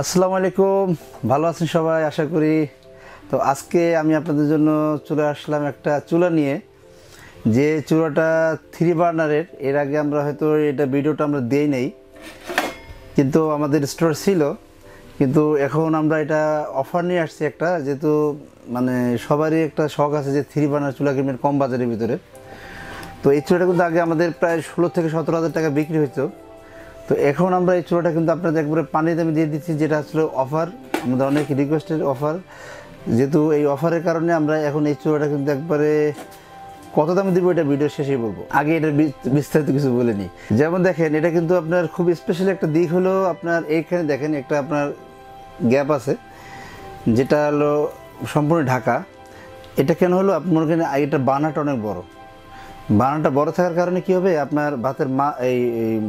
আসসালামু আলাইকুম, ভালো আছেন সবাই আশা করি। তো আজকে আমি আপনাদের জন্য চলে আসলাম একটা চুলা নিয়ে, যে চুলাটা 3 বার্নারের। এর আগে আমরা হয়তো এটা ভিডিওটা আমরা দেই নাই, কিন্তু আমাদের স্টোর ছিল। কিন্তু এখন আমরা এটা অফার নিয়ে আসছি একটা, যেহেতু মানে সবারই একটা শখ আছে যে 3 বার্নার চুলা কিনবেন কম বাজারের ভিতরে। তো এই চুলাটা কিন্তু আগে আমাদের প্রায় 16 থেকে 17 হাজার টাকা বিক্রি হতো। তো এখন আমরা এই চুলাটা কিন্তু আপনাদের একবারে পানির দামে দিয়ে দিচ্ছি, যেটা আসলে অফার, আমাদের অনেক রিকোয়েস্টের অফার। যেহেতু এই অফারের কারণে আমরা এখন এই চুলাটা কিন্তু একবারে কত দামে দিব এটা ভিডিও শেষেই বলবো, আগে এটার বিস্তারিত কিছু বলে নিই। যেমন দেখেন, এটা কিন্তু আপনার খুব স্পেশাল একটা দিক হলো আপনার এইখানে দেখেন একটা আপনার গ্যাপ আছে, যেটা হলো সম্পূর্ণ ঢাকা। এটা কেন হলো, আপনার এখানে এটা বানাটা অনেক বড়। বানাটা বড় থাকার কারণে কী হবে, আপনার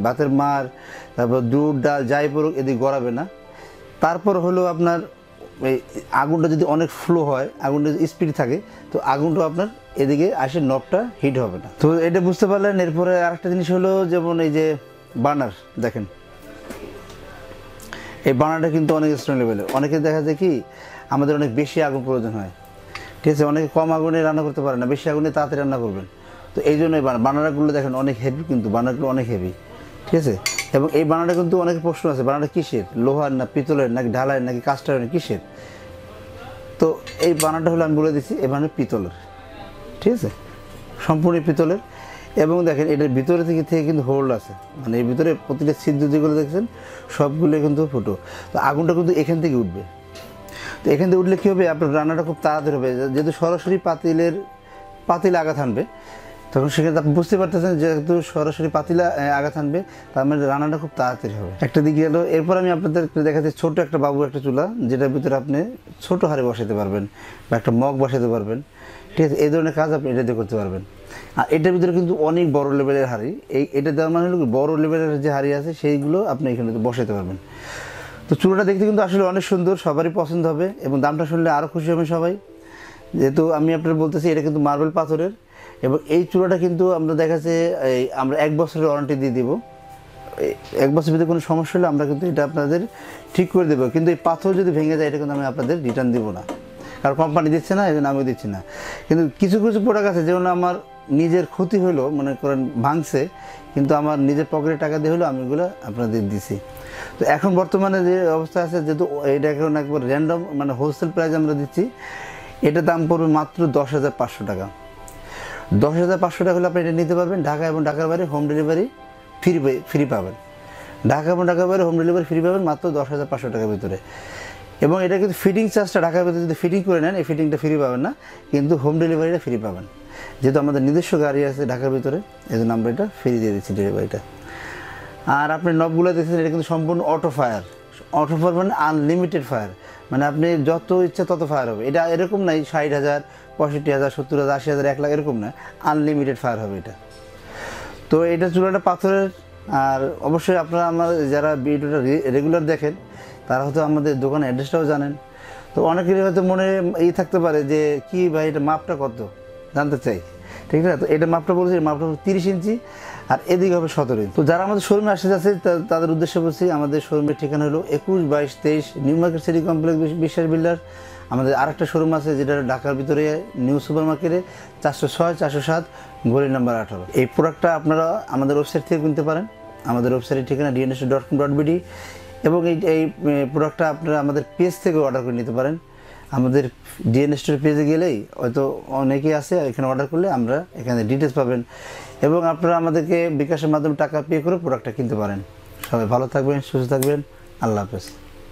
ভাতের মার তারপর দুধ ডাল যাই পড়ুক এদিকে গড়াবে না। তারপর হলো আপনার এই আগুনটা যদি অনেক ফ্লো হয়, আগুনটা যদি স্পিড থাকে, তো আগুনটা আপনার এদিকে আসে, নবটা হিট হবে না। তো এটা বুঝতে পারলেন। এরপরে আরেকটা জিনিস হলো, যেমন এই যে বার্নার দেখেন, এই বার্নারটা কিন্তু অনেক স্ট্রং লেভেলের। অনেকে দেখা যায় কি আমাদের অনেক বেশি আগুন প্রয়োজন হয়, ঠিক আছে, অনেকে কম আগুনে রান্না করতে পারে না, বেশি আগুনে তাড়াতাড়ি রান্না করবেন। তো এই জন্য এই বানানাগুলো দেখেন অনেক হেভি, কিন্তু বানানাগুলো অনেক হেভি, ঠিক আছে। এবং এই বানানাটা কিন্তু অনেক প্রশ্ন আছে, বানানাটা কিসের, লোহার না পিতলের নাকি ঢালাইয়ের নাকি কাস্টারের কিসের। তো এই বানানাটা হলো আমি বলে দিচ্ছি, এই বানানা পিতলের, ঠিক আছে, সম্পূর্ণ পিতলের। এবং দেখেন এটার ভিতরে থেকে কিন্তু হোল্ড আছে, মানে এর ভিতরে প্রতিটা ছিদ্র যেগুলো দেখছেন সবগুলো কিন্তু ফুটো। তো আগুনটা কিন্তু এখান থেকে উঠবে। তো এখান থেকে উঠলে কী হবে, আপনার রান্নাটা খুব তাড়াতাড়ি হবে। যেহেতু সরাসরি পাতিলে আঘাত আনবে, তখন সেক্ষেত্রে আপনি বুঝতে পারতেছেন, যেহেতু সরাসরি পাতিলা আঘাত আনবে, তার মানে রান্নাটা খুব তাড়াতাড়ি হবে। একটা দিক গেল। এরপর আমি আপনাদের দেখাচ্ছি ছোটো একটা একটা চুলা, যেটার ভিতরে আপনি ছোটো হাঁড়ি বসাতে পারবেন বা একটা মগ বসাতে পারবেন, ঠিক আছে। এই ধরনের কাজ আপনি এটা দিয়ে করতে পারবেন। আর এটার ভিতরে কিন্তু অনেক বড় লেভেলের হাঁড়ি, এটা দেওয়ার মানে হলো বড় লেভেলের যে হাঁড়ি আছে সেইগুলো আপনি এখানে বসাতে পারবেন। তো চুলাটা দেখতে কিন্তু আসলে অনেক সুন্দর, সবারই পছন্দ হবে এবং দামটা শুনলে আরও খুশি হবে সবাই। যেহেতু আমি আপনার বলতেছি, এটা কিন্তু মার্বেল পাথরের। এবং এই চুলাটা কিন্তু আমরা দেখাচ্ছে আমরা 1 বছরের ওয়ারেন্টি দিয়ে দিব। 1 বছর ভিতরে কোনো সমস্যা হলে আমরা কিন্তু এটা আপনাদের ঠিক করে দেবো। কিন্তু এই পাথর যদি ভেঙে যায়, এটা কিন্তু আমি আপনাদের রিটার্ন দেবো না, কারণ কোম্পানি দিচ্ছে না, এই জন্য আমিও দিচ্ছি না। কিন্তু কিছু কিছু প্রোডাক্ট আছে যেমন আমার নিজের ক্ষতি হলো, মনে করেন ভাঙছে, কিন্তু আমার নিজের পকেটে টাকা দিয়ে হলো আমি এগুলো আপনাদের দিছি। তো এখন বর্তমানে যে অবস্থা আছে, যেহেতু এটা এখন একবার র্যান্ডম মানে হোলসেল প্রাইস আমরা দিচ্ছি, এটা দাম পড়বে মাত্র 10,500 টাকা। 10,500 টাকা হলে আপনি এটা নিতে পারবেন। ঢাকা এবং ঢাকার বাইরে হোম ডেলিভারি ফ্রি পাবেন। ঢাকা এবং ঢাকার বাইরে হোম ডেলিভারি ফ্রি পাবেন মাত্র 10,500 টাকার ভিতরে। এবং এটা কিন্তু ফিটিং চার্জটা ঢাকার ভিতরে যদি ফিটিং করে নেন, এই ফিটিংটা ফ্রি পাবেন না, কিন্তু হোম ডেলিভারিটা ফ্রি পাবেন। যেহেতু আমাদের নিজস্ব গাড়ি আছে ঢাকার ভিতরে, এই জন্য আমরা এটা ফ্রি দিয়ে দিচ্ছি ডেলিভারিটা। আর আপনি নবগুলো দেখছেন, এটা কিন্তু সম্পূর্ণ অটো ফায়ার মানে আনলিমিটেড ফায়ার, মানে আপনি যত ইচ্ছা তত ফায়ার হবে। এটা এরকম নাই 60,000, 65,000, 70,000, 80,000, 1 লাখ এরকম না, আনলিমিটেড ফায়ার হবে এটা। তো এটা চুলাটা পাথরের। আর অবশ্যই আপনারা আমার যারা ভিডিওটা রেগুলার দেখেন, তারা হয়তো আমাদের দোকানের অ্যাড্রেসটাও জানেন। তো অনেকেরই হয়তো মনে থাকতে পারে যে কি ভাই এটা মাপটা কত, জানতে চাই, ঠিক না। তো এটা মাপটা বলছি, মাপটা 30 ইঞ্চি আর এদিকে হবে 17 ইঞ্চি। তো যারা আমাদের শোরুমে আসতে যাচ্ছে তাদের উদ্দেশ্যে বলছি, আমাদের শোরুমের ঠিকানা হলো 21, 22, 23 নিউ মার্কেট সিটি কমপ্লেক্স, বিশ্বাস বিল্ডার। আমাদের আরেকটা শোরুম আছে যেটা ঢাকার ভিতরে নিউ সুপার মার্কেটে 406, 407, গলি নাম্বার 18। এই প্রোডাক্টটা আপনারা আমাদের ওয়েবসাইট থেকে কিনতে পারেন। আমাদের ওয়েবসাইটের ঠিকানা dns.com.bd। এবং এই প্রোডাক্টটা আপনারা আমাদের পেজ থেকে অর্ডার করে নিতে পারেন। আমাদের ডিএনএস পেজে গেলেই হয়তো অনেকেই আছে, এখানে অর্ডার করলে আমরা এখানে ডিটেলস পাবেন এবং আপনারা আমাদেরকে বিকাশের মাধ্যমে টাকা পে করে প্রোডাক্টটা কিনতে পারেন। সবাই ভালো থাকবেন, সুস্থ থাকবেন, আল্লাহ হাফেজ।